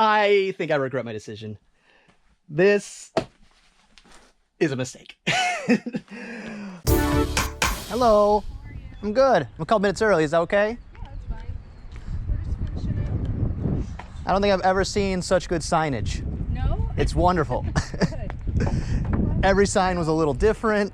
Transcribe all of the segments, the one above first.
I think I regret my decision. This is a mistake. Hello. I'm good. I'm a couple minutes early. Is that okay? Yeah, that's fine. We're just finishing up. I don't think I've ever seen such good signage. No? It's wonderful. Good. Every sign was a little different.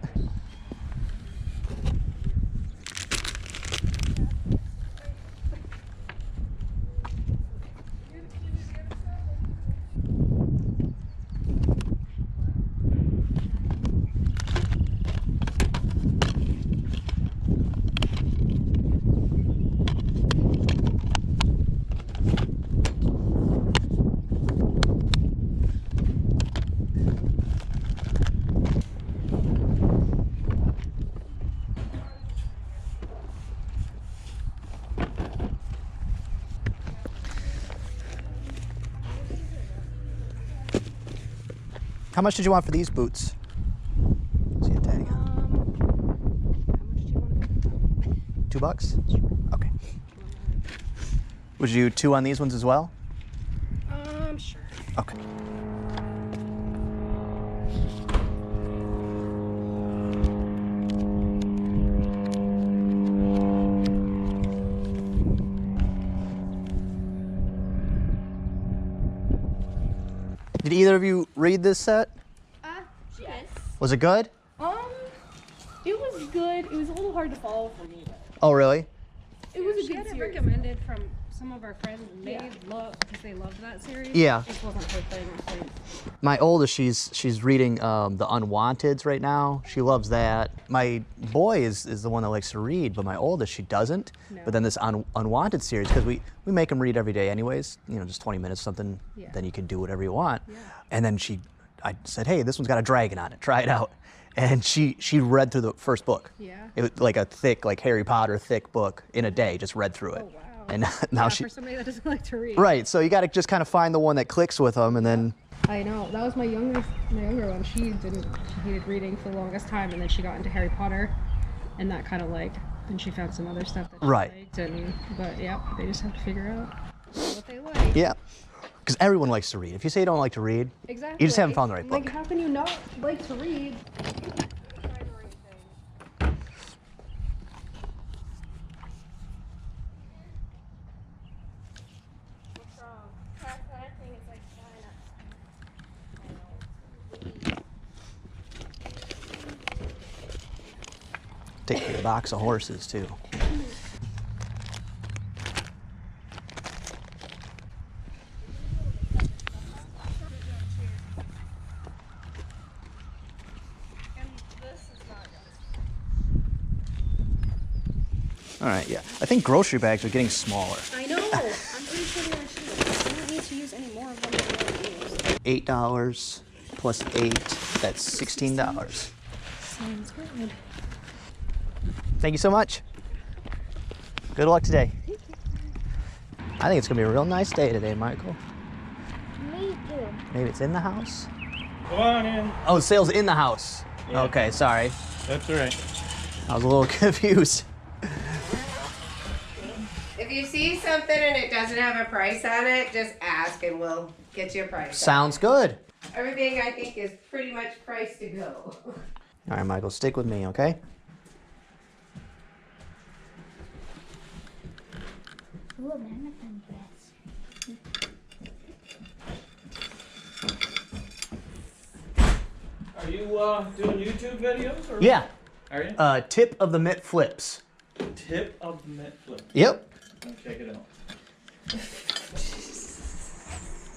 How much did you want for these boots? See a tag. How much do you want to $2? Okay. Would you do 2 on these ones as well? Sure. Okay. Did either of you read this set? Yes. Was it good? It was good. It was a little hard to follow for me, but Oh, really? it was a She good had it series. recommended from some of our friends, and they Yeah. because they loved that series. Yeah. It just wasn't her thing, I think. My oldest, she's reading The Unwanteds right now. She loves that. My boy is the one that likes to read, but my oldest, she doesn't. No. But then this Unwanted series, because we make them read every day anyways, you know, just 20 minutes, something, Yeah. then you can do whatever you want. Yeah. And then I said, hey, this one's got a dragon on it, try it out. And she read through the first book. Yeah. It was like a thick, like Harry Potter thick book in a day, just read through it. Oh, wow. And now Yeah, she, for somebody that doesn't like to read. right, so you got to just kind of find the one that clicks with them, and then, I know. That was my younger one. She hated reading for the longest time, and then she got into Harry Potter, and that kind of then she found some other stuff that she Right. liked. But yeah, they just have to figure out what they like. yeah. Because everyone likes to read. If you say you don't like to read, Exactly. you just haven't found the right book. Like, how can you not like to read? What's wrong? That thing is like flying up. Take your box of horses too. All right, yeah. I think grocery bags are getting smaller. I know. I'm pretty sure they are too. I don't need to use any more of them than I use. $8 plus 8, that's $16. Sounds good. Thank you so much. Good luck today. I think it's gonna be a real nice day today, Michael. Me too. Maybe it's in the house? Go on in. Oh, the sale's in the house. Yeah. Okay, sorry. That's all right. I was a little confused. If you see something and it doesn't have a price on it, just ask and we'll get you a price. Sounds good. Everything I think is pretty much priced to go. All right, Michael, stick with me, okay? Ooh, a mannequin dress. Are you doing YouTube videos? Or Yeah. Are you? Tip of the mitt flips. Tip of the mitt flip. Yep. I'll check it out.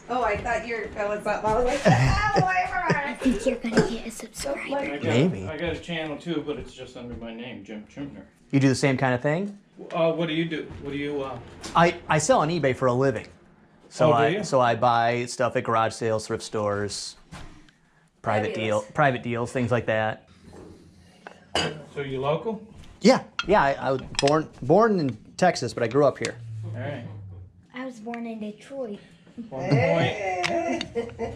Oh, I thought you were going something. I was like, oh, I think you're gonna get a subscriber. Maybe. I got a channel too, but it's just under my name, Jim Chimner. You do the same kind of thing? What do you do? What do you? I sell on eBay for a living. So Oh, do you? I buy stuff at garage sales, thrift stores, private deals, things like that. So you local? Yeah, I was born in Texas, but I grew up here. All right. I was born in Detroit. 1 point.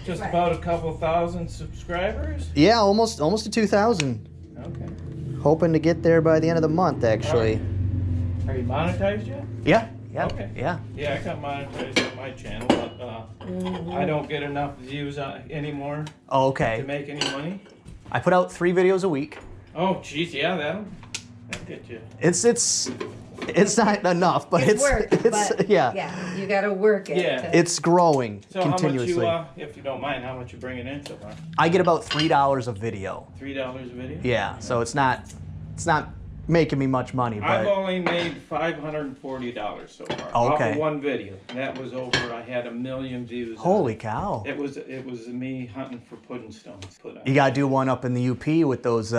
Just about a couple thousand subscribers. Yeah, almost to 2,000. Okay. Hoping to get there by the end of the month, actually. Are you monetized yet? Yeah, Yeah. Okay. Yeah. Yeah, I got monetized on my channel, but I don't get enough views anymore Oh, to okay. make any money. I put out 3 videos a week. Oh, jeez, yeah, that'll get you. It's not enough, but It's work, but yeah. you gotta work it. Yeah. It's growing So continuously. how much if you don't mind, how much you bringing in so far? I get about $3 a video. $3 a video? Yeah, so it's not making me much money, I've but only made $540 so far. Off Okay. of one video. That was over. I had 1 million views. holy cow. It was me hunting for pudding stones. You gotta do one up in the UP with those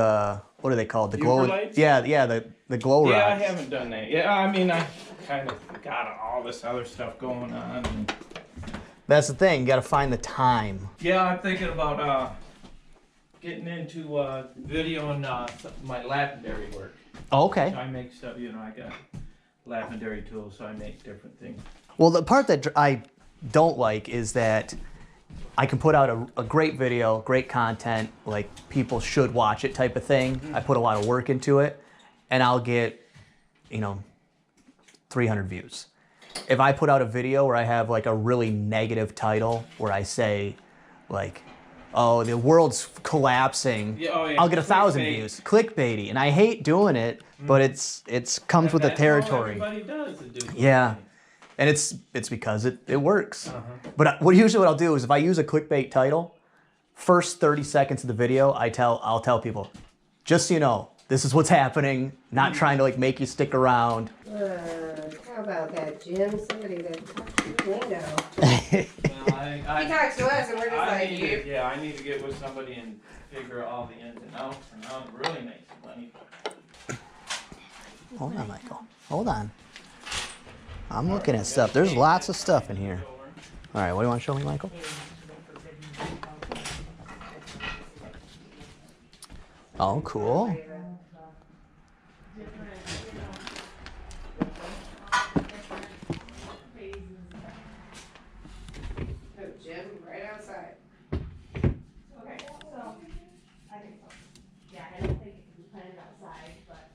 what are they called? The glow. Lights? Yeah, the glow Yeah, I rods. haven't done that. Yeah, I mean, I kind of got all this other stuff going on. And That's the thing. You gotta find the time. yeah, I'm thinking about getting into videoing my lapidary work. Oh, okay. So I make stuff. I got lapidary tools, so I make different things. Well, the part that I don't like is that I can put out a great video, great content, like people should watch it type of thing. I put a lot of work into it, and I'll get, 300 views. If I put out a video where I have like a really negative title, where I say, like, oh, the world's collapsing, Yeah, oh, yeah. I'll get 1,000 Clickbait. views. Clickbaity, and I hate doing it, but it's comes with the That's all territory. everybody does. Do Yeah. And it's because it works. But usually what I'll do is if I use a clickbait title, first 30 seconds of the video, I'll tell people, just so you know, this is what's happening. Not trying to like make you stick around. How about that, Jim? Somebody that talks to the window. Well, He talks to us, and we're just I like, need you. to, I need to get with somebody and figure all the ins and outs and how to really make some money. Hold on, Michael. Hold on. I'm looking at stuff. There's lots of stuff in here. All right, what do you want to show me, Michael? Oh, cool. Oh, Jim, right outside. Okay, so I think so. Yeah, I don't think we planted outside, but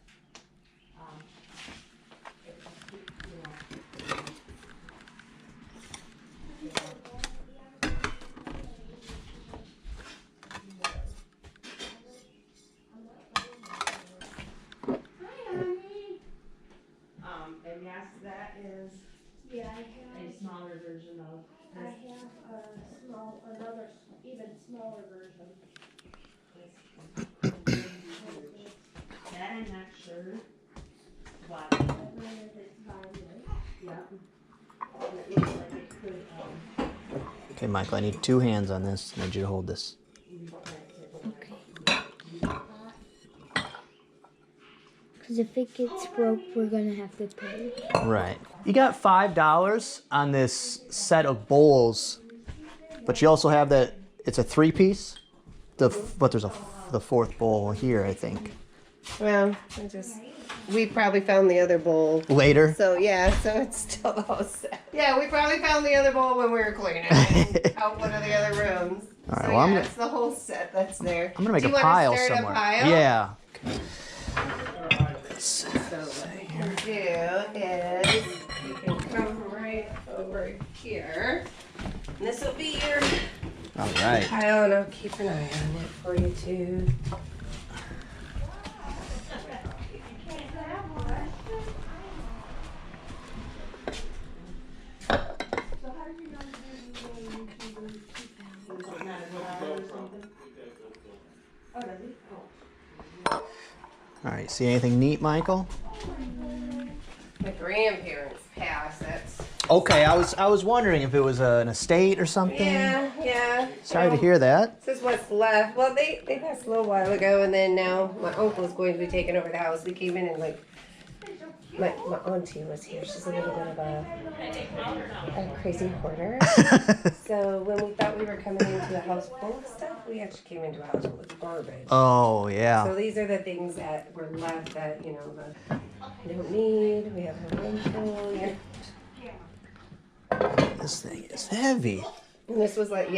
and yes, that is Yeah, I a have. smaller version of I have another even smaller version. that I'm not sure, but I wonder if it's violent. yeah. It looks like it could Okay, Michael, I need 2 hands on this. I need you to hold this. Because if it gets broke, we're gonna have to pay. Right. You got $5 on this set of bowls, but you also have that. It's a 3-piece. But there's the 4th bowl here, I think. Well, we probably found the other bowl. Later. So yeah, so it's still all set. Yeah, we probably found the other bowl when we were cleaning it out one of the other rooms. All right, So well, I'm yeah, gonna- it's the whole set that's there. I'm gonna make Do a you wanna pile start somewhere. A pile? Yeah. So what we can do is you can come right over here. And this will be your All right. pile, and I'll keep an eye on it for you too. All right. See anything neat, Michael? My grandparents passed. That's Okay. I was wondering if it was an estate or something. yeah. Sorry to Well, hear that. This is what's left. Well, they passed a little while ago, and then now my uncle is going to be taking over the house. We came in and like my auntie was here. She's a little bit of a crazy hoarder. So when we thought we were coming into a house full of stuff, we actually came into a house full of garbage. Oh So yeah. these are the things that were left that we don't need. We have a room full. Yeah. This thing is heavy. And this was like,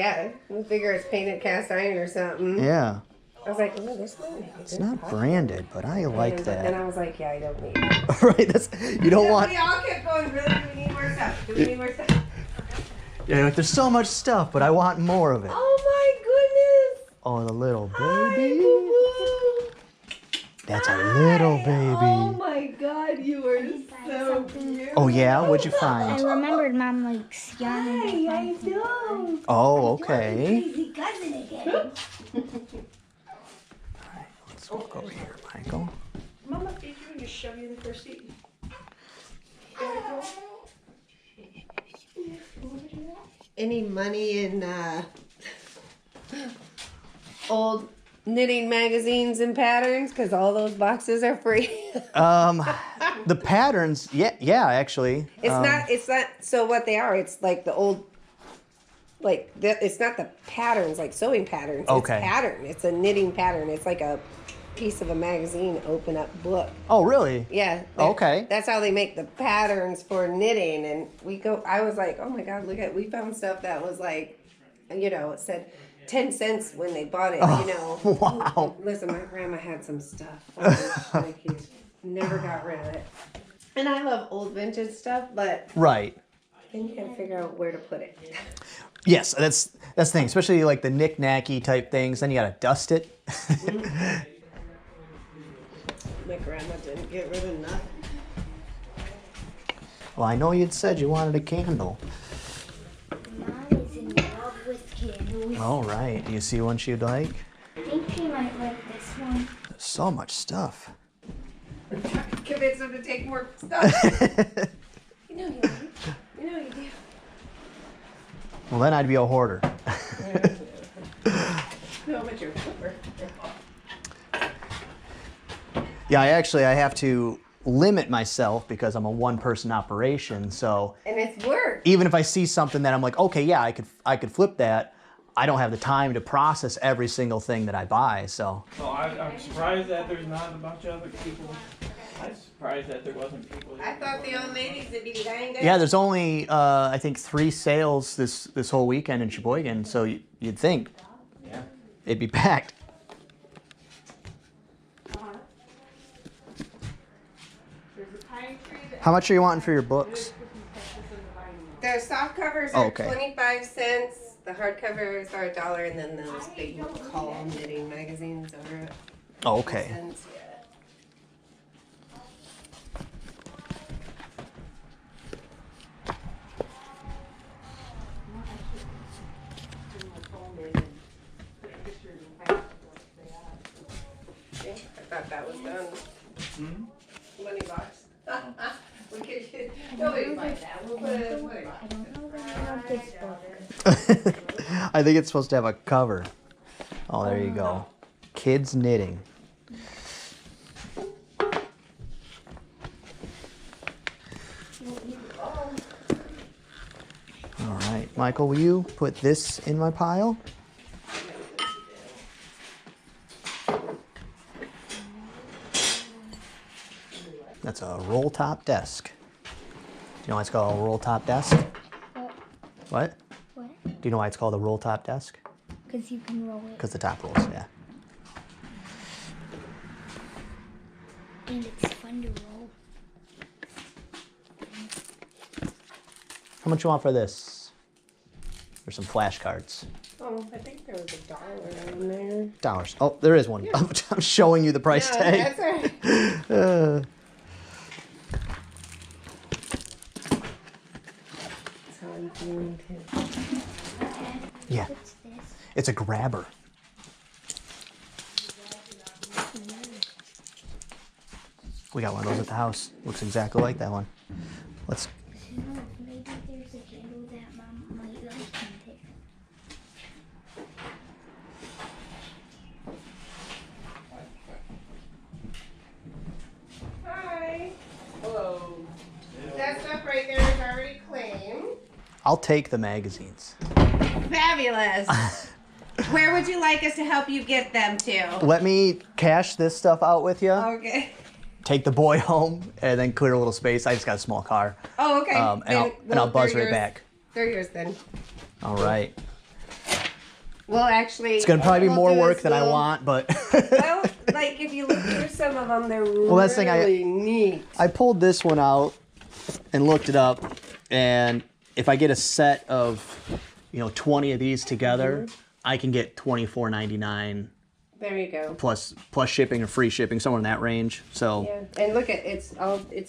we figure it's painted cast iron or something. Yeah. I was like, oh, this one. It's not branded, but I like And that. I was like, yeah, I don't need it. Right, that's you don't want. We all kept going, really, do we need more stuff? Do we need more stuff? Yeah, like there's so much stuff, but I want more of it. Oh my goodness! Oh, the little Hi, baby. boo-boo. That's a little Hi. baby. Oh my God, you are so cute. Oh yeah, what'd you I find? remembered Mom likes yarning. Hi, I know. Oh, okay. Crazy cousin again. Alright, let's walk over here, Michael. Mama feed you and just shove you in the car seat. Any money in old knitting magazines and patterns? Because all those boxes are free. The patterns, yeah, actually. It's not, so what they are, it's like the old, it's not the patterns, like sewing patterns. Okay. It's pattern. It's a knitting pattern. It's like a piece of a magazine open up book. Oh, really? Yeah. Okay. That's how they make the patterns for knitting. And I was like, oh my God, we found stuff that was like, it said 10 cents when they bought it, Wow. Listen, my grandma had some stuff. Like, he never got rid of it. And I love old vintage stuff, but Right. then you gotta figure out where to put it. Yes, that's the thing, especially like the knick-knacky type things. Then you gotta dust it. My grandma didn't get rid of nothing. Well, I know you'd said you wanted a candle. Mom is in love with candles. All right. Do you see one she'd like? I think she might like this one. There's so much stuff. Convince them to take more stuff. You know you do. You know you do. Well, then I'd be a hoarder. No, but you're a flipper. Yeah, I have to limit myself because I'm a one-person operation. So And it's work. even if I see something that I'm like, okay, yeah, I could flip that, I don't have the time to process every single thing that I buy. So So I'm surprised that there's not a bunch of other people. I'm surprised that there wasn't people. I thought the old ladies would be dying. yeah, there's only I think 3 sales this whole weekend in Sheboygan. So you'd think Yeah. it'd be packed. How much are you wanting for your books? The soft covers Oh, are okay. 25 cents. The hard covers are $1, and then those big column knitting magazines are Oh, okay. cents. Yeah. I thought that was done. Money box. We could, nobody buys that. We'll put it in a money box. I don't know that I love this book. I think it's supposed to have a cover. Oh, there you go. Kids knitting. All right, Michael, will you put this in my pile? That's a roll top desk. Do you know why it's called a roll top desk? What? What? Do you know why it's called a roll top desk? Because you can roll it. Because the top rolls, yeah. And it's fun to roll. How much you want for this? For some flashcards. Oh, I think there was $1 in there. Dollars. Oh, there is one. I'm showing you the price No, tag. that's all right. That's how I'm feeling too. Yeah, What's this? it's a grabber. We got one of those at the house. Looks exactly like that one. Let's. Who knows? Maybe there's a candle that Mom might like in there. Hi. Hello. That stuff right there is already claimed. I'll take the magazines. Fabulous. Where would you like us to help you get them to? Let me cash this stuff out with you. Okay. Take the boy home, and then clear a little space. I just got a small car. Oh, okay. And I'll buzz right back. They're yours then. All right. Well, actually, It's gonna probably be what more we'll do work is than I want, but Well, like if you look through some of them, they're that's the thing, really neat. I pulled this one out and looked it up, and if I get a set of, 20 of these together, I can get $24.99 There you go. plus shipping or free shipping, somewhere in that range. So Yeah, and look at it's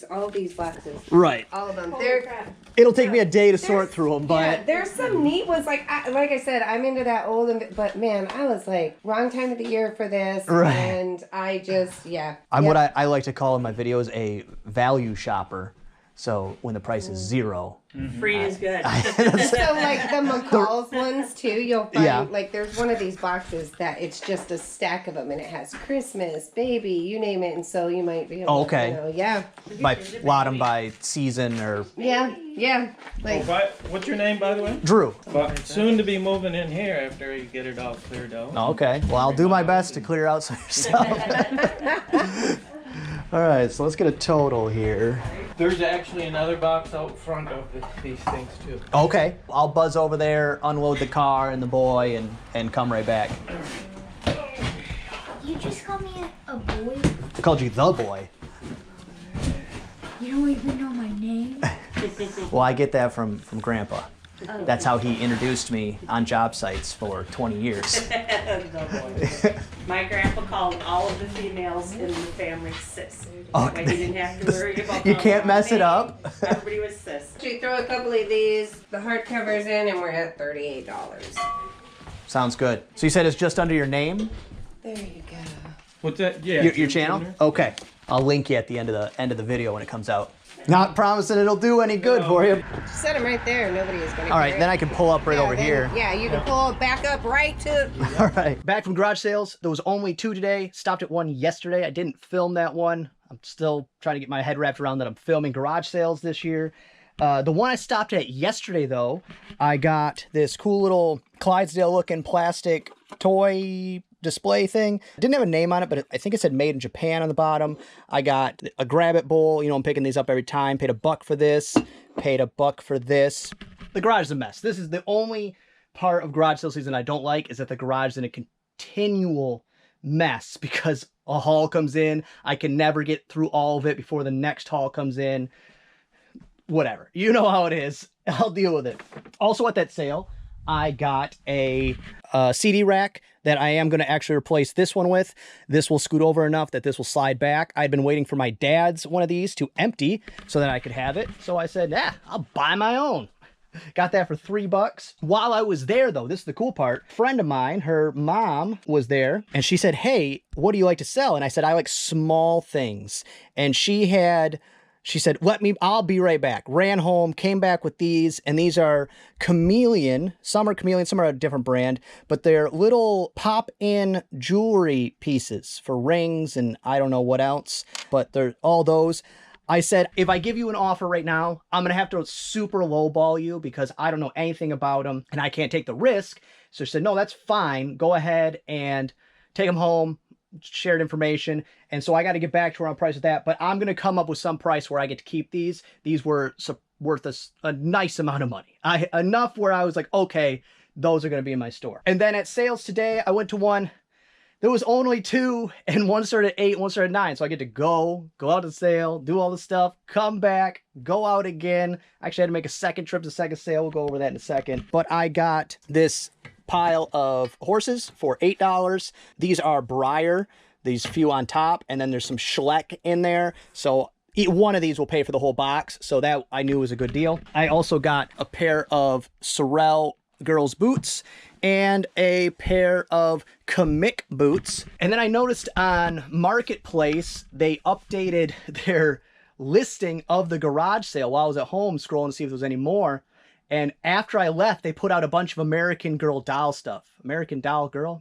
all these boxes, right, all of them. Holy They're crap. it'll take me a day to sort through them, yeah, but there's some neat ones. Like I said, I'm into that old, but man, I was like wrong time of the year for this, Right. and I just I'm Yep. what I like to call in my videos a value shopper. So when the price is zero, Free is good. So like the McCall's ones too, you'll find Yeah. like there's one of these boxes that it's just a stack of them and it has Christmas, baby, you name it, and so you might be able Oh, okay. to, yeah, by lot them by season or yeah, like What's your name, by the way? Drew. But soon to be moving in here after you get it all cleared out. Oh, okay. Well, I'll do my best to clear out some stuff. All right, so let's get a total here. There's actually another box out front of these things too. Okay, I'll buzz over there, unload the car and the boy, and come right back. You just call me a boy? I called you the boy. You don't even know my name? Well, I get that from Grandpa. That's how he introduced me on job sites for 20 years. My grandpa called all of the females in the family sis. Oh, That way he didn't have to worry about you calling can't them mess it names. up. Everybody was sis. we throw a couple of these, the hardcovers in, and we're at $38. Sounds good. So you said it's just under your name, There you go. What's that? Yeah. your channel? Okay. I'll link you at the end of the video when it comes out. Not promising it'll do any good for you. Set them right there. Nobody is going to. All right, then I can pull up right over here. Yeah, you can pull it back up right to. All right. Back from garage sales. There was only 2 today. Stopped at one yesterday. I didn't film that one. I'm still trying to get my head wrapped around that I'm filming garage sales this year. The one I stopped at yesterday, though, I got this cool little Clydesdale-looking plastic toy display thing. Didn't have a name on it, but I think it said made in Japan on the bottom. I got a grab it bowl. I'm picking these up every time. Paid $1 for this. Paid $1 for this. The garage is a mess. This is the only part of garage sale season I don't like, is that the garage is in a continual mess because a haul comes in. I can never get through all of it before the next haul comes in. Whatever. You know how it is. I'll deal with it. Also at that sale, I got a CD rack that I am going to actually replace this one with. This will scoot over enough that this will slide back. I'd been waiting for my dad's one of these to empty so that I could have it. So I said, I'll buy my own. Got that for $3. While I was there, though, this is the cool part. A friend of mine, her mom was there, and she said, hey, what do you like to sell? And I said, I like small things. And she said, I'll be right back. Ran home, came back with these, and these are Chameleon. Some are Chameleon, some are a different brand, but they're little pop-in jewelry pieces for rings and I don't know what else, but they're all those. I said, if I give you an offer right now, I'm going to have to super lowball you because I don't know anything about them and I can't take the risk. So she said, no, that's fine. Go ahead and take them home. Shared information, and so I got to get back to her on price with that, but I'm going to come up with some price where I get to keep these. These were worth a nice amount of money. Enough where I was like, okay, those are going to be in my store. And then at sales today, I went to one. There was only 2, and one started at 8, one started at 9. So I get to go out to sale, do all the stuff, come back, go out again. Actually, I had to make a second trip to second sale. We'll go over that in a second. But I got this pile of horses for $8. These are Breyer, these few on top, and then there's some Schleck in there. So one of these will pay for the whole box. So that I knew was a good deal. I also got a pair of Sorel girls boots and a pair of Kamik boots. And then I noticed on Marketplace, they updated their listing of the garage sale while I was at home scrolling to see if there was any more. And after I left, they put out a bunch of American Girl doll stuff. American Girl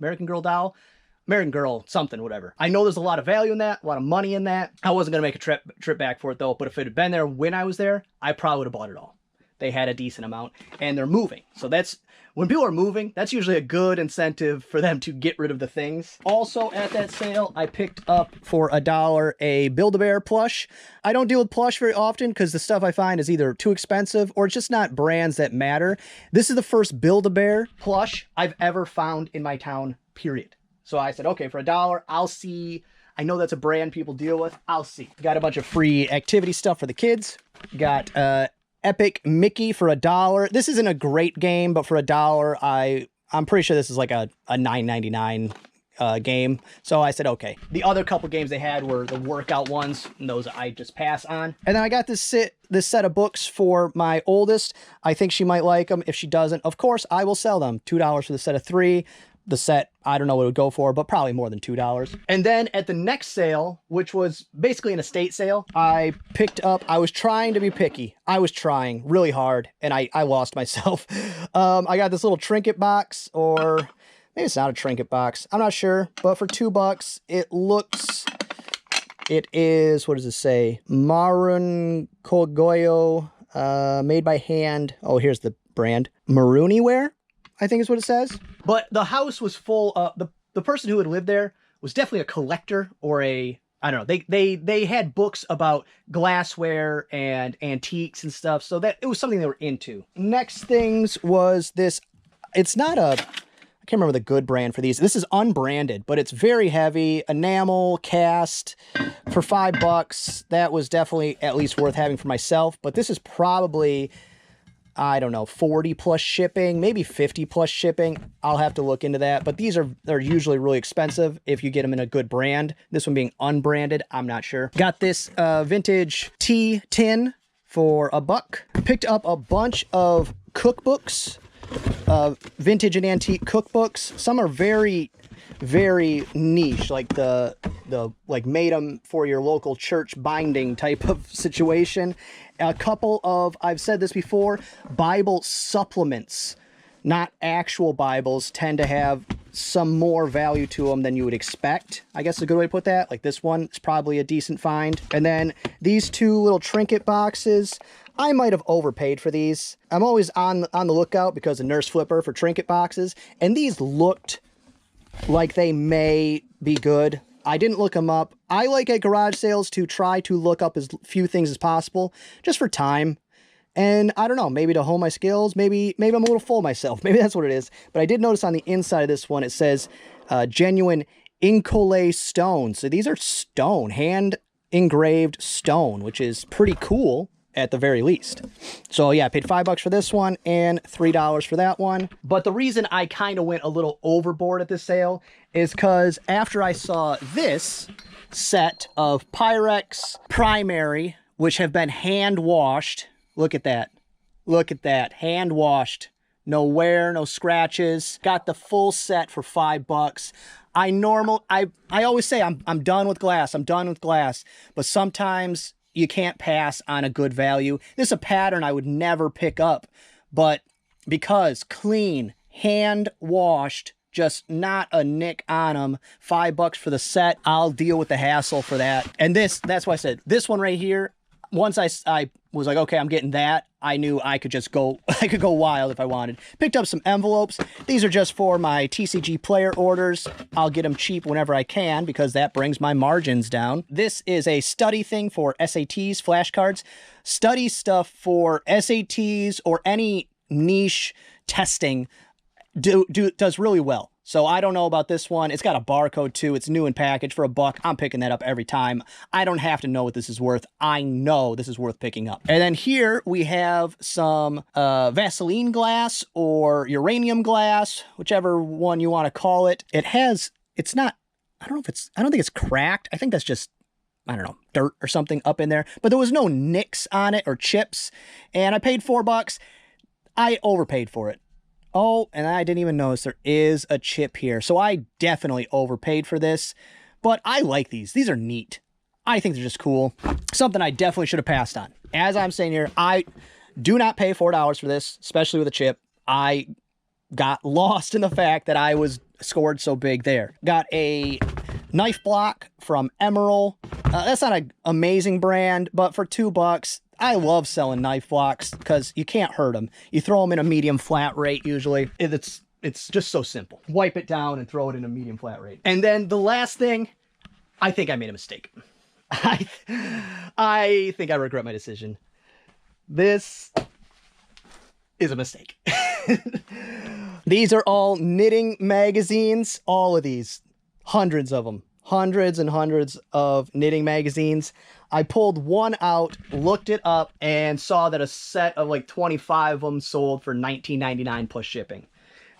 something, whatever. I know there's a lot of value in that, a lot of money in that. I wasn't going to make a trip back for it, though. But if it had been there when I was there, I probably would have bought it all. they had a decent amount, and they're moving. So that's, when people are moving, that's usually a good incentive for them to get rid of the things. Also at that sale, I picked up for $1 a Build-A-Bear plush. I don't deal with plush very often because the stuff I find is either too expensive or it's just not brands that matter. This is the first Build-A-Bear plush I've ever found in my town, period. So I said, okay, for $1, I'll see. I know that's a brand people deal with. I'll see. Got a bunch of free activity stuff for the kids. Got Epic Mickey for $1. This isn't a great game, but for $1, I'm pretty sure this is like a $9.99 game. So I said, okay. The other couple games they had were the workout ones, and those I just pass on. And then I got this set of books for my oldest. I think she might like them. If she doesn't, of course, I will sell them. $2 for the set of 3. The set, I don't know what it would go for, but probably more than $2. And then at the next sale, which was basically an estate sale, I picked up, I was trying to be picky. I was trying really hard, and I lost myself. I got this little trinket box, or maybe it's not a trinket box. I'm not sure, but for $2, it is, what does it say? Marun Kogoyo, made by hand. Oh, here's the brand. Marooniware, I think is what it says. But the house was full of, the person who had lived there was definitely a collector or a, I don't know, they had books about glassware and antiques and stuff, so that it was something they were into. Next things was this, it's not a, I can't remember the good brand for these. This is unbranded, but it's very heavy, enamel, cast, for $5. That was definitely at least worth having for myself, but this is probably, I don't know, 40 plus shipping, maybe 50 plus shipping. I'll have to look into that. But they're usually really expensive if you get them in a good brand. This one being unbranded, I'm not sure. Got this vintage tea tin for $1. Picked up a bunch of cookbooks, vintage and antique cookbooks. Some are very, very niche, like the like made them for your local church binding type of situation. A couple of, I've said this before, Bible supplements, not actual Bibles, tend to have some more value to them than you would expect. I guess a good way to put that. Like this one is probably a decent find. And then these two little trinket boxes, I might have overpaid for these. I'm always on the lookout because of Nurse Flipper for trinket boxes, and these looked like they may be good. I didn't look them up. I like at garage sales to try to look up as few things as possible, just for time. And I don't know, maybe to hone my skills, maybe I'm a little full of myself. Maybe that's what it is. But I did notice on the inside of this one, it says genuine Incolay stone. So these are stone, hand engraved stone, which is pretty cool at the very least. So yeah, I paid $5 for this one and $3 for that one. But the reason I kind of went a little overboard at this sale is because after I saw this set of Pyrex primary, which have been hand washed, look at that. Look at that, hand washed. No wear, no scratches. Got the full set for $5. I always say I'm done with glass. I'm done with glass. But sometimes you can't pass on a good value. This is a pattern I would never pick up, but because clean, hand washed, just not a nick on them, $5 for the set, I'll deal with the hassle for that. And that's why I said this one right here, once I was like, okay, I'm getting that, I knew I could just go, I could go wild if I wanted. Picked up some envelopes. These are just for my TCG player orders. I'll get them cheap whenever I can because that brings my margins down. This is a study thing for SATs, flashcards. Study stuff for SATs or any niche testing does really well. So I don't know about this one. It's got a barcode too. It's new in package for $1. I'm picking that up every time. I don't have to know what this is worth. I know this is worth picking up. And then here we have some Vaseline glass or uranium glass, whichever one you want to call it. It's not, I don't think it's cracked. I think that's just, I don't know, dirt or something up in there. But there was no nicks on it or chips. And I paid $4. I overpaid for it. Oh, and I didn't even notice there is a chip here. So I definitely overpaid for this, but I like these. These are neat. I think they're just cool. Something I definitely should have passed on. As I'm saying here, I do not pay $4 for this, especially with a chip. I got lost in the fact that I was scored so big there. Got a knife block from Emerald. That's not an amazing brand, but for $2, I love selling knife blocks because you can't hurt them. You throw them in a medium flat rate usually. It's just so simple. Wipe it down and throw it in a medium flat rate. And then the last thing, I think I made a mistake. I think I regret my decision. This is a mistake. These are all knitting magazines. All of these. Hundreds of them. Hundreds and hundreds of knitting magazines. I pulled one out, looked it up, and saw that a set of like 25 of them sold for $19.99 plus shipping.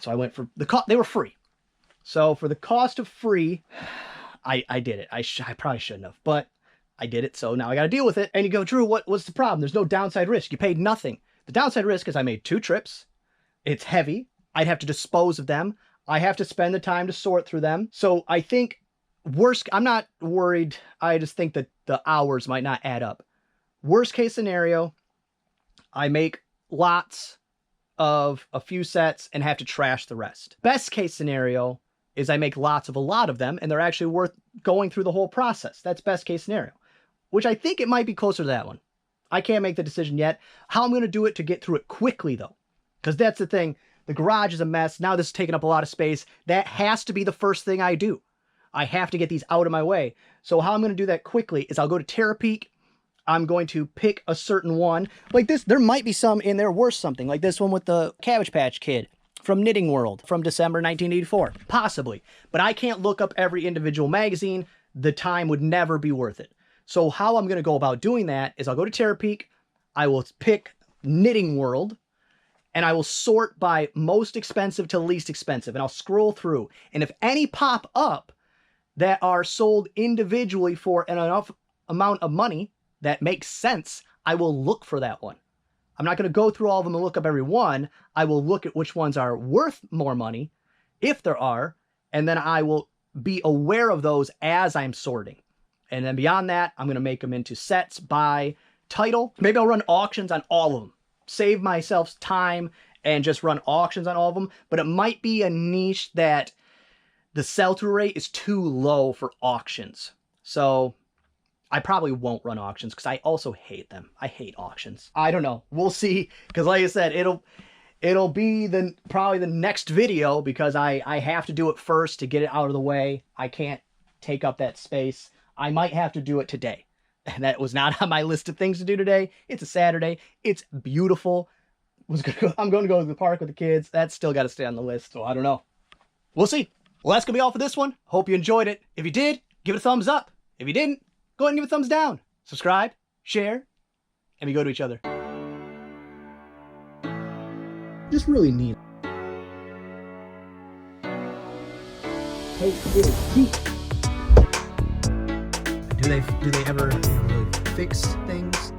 So I went for the cost. They were free. So for the cost of free, I did it. I probably shouldn't have, but I did it. So now I got to deal with it. And you go, Drew, what's the problem? There's no downside risk. You paid nothing. The downside risk is I made 2 trips. It's heavy. I'd have to dispose of them. I have to spend the time to sort through them. So I think I'm not worried. I just think that the hours might not add up. Worst case scenario, I make lots of a few sets and have to trash the rest. Best case scenario is I make lots of a lot of them and they're actually worth going through the whole process. That's best case scenario, which I think it might be closer to that one. I can't make the decision yet. How I'm going to do it to get through it quickly though, because that's the thing. The garage is a mess. Now this is taking up a lot of space. That has to be the first thing I do. I have to get these out of my way. So how I'm going to do that quickly is I'll go to Terapeak. I'm going to pick a certain one. Like this, there might be some in there worth something. Like this one with the Cabbage Patch Kid from Knitting World from December 1984. Possibly. But I can't look up every individual magazine. The time would never be worth it. So how I'm going to go about doing that is I'll go to Terapeak. I will pick Knitting World. And I will sort by most expensive to least expensive. And I'll scroll through. And if any pop up that are sold individually for an enough amount of money that makes sense, I will look for that one. I'm not going to go through all of them and look up every one. I will look at which ones are worth more money, if there are, and then I will be aware of those as I'm sorting. And then beyond that, I'm going to make them into sets by title. Maybe I'll run auctions on all of them. Save myself time and just run auctions on all of them. But it might be a niche that the sell-through rate is too low for auctions. So I probably won't run auctions because I also hate them. I hate auctions. I don't know. We'll see. Because like I said, it'll be probably the next video because I have to do it first to get it out of the way. I can't take up that space. I might have to do it today. And that was not on my list of things to do today. It's a Saturday. It's beautiful. I'm going to go to the park with the kids. That's still got to stay on the list. So I don't know. We'll see. Well, that's going to be all for this one. Hope you enjoyed it. If you did, give it a thumbs up. If you didn't, go ahead and give it a thumbs down. Subscribe, share, and we go to each other. Just really neat. Hey, Keith. Do they ever really fix things?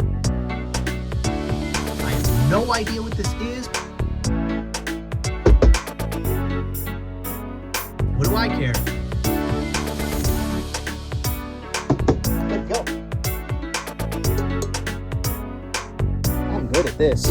I have no idea what this is. What do I care? Let's go. I'm good at this.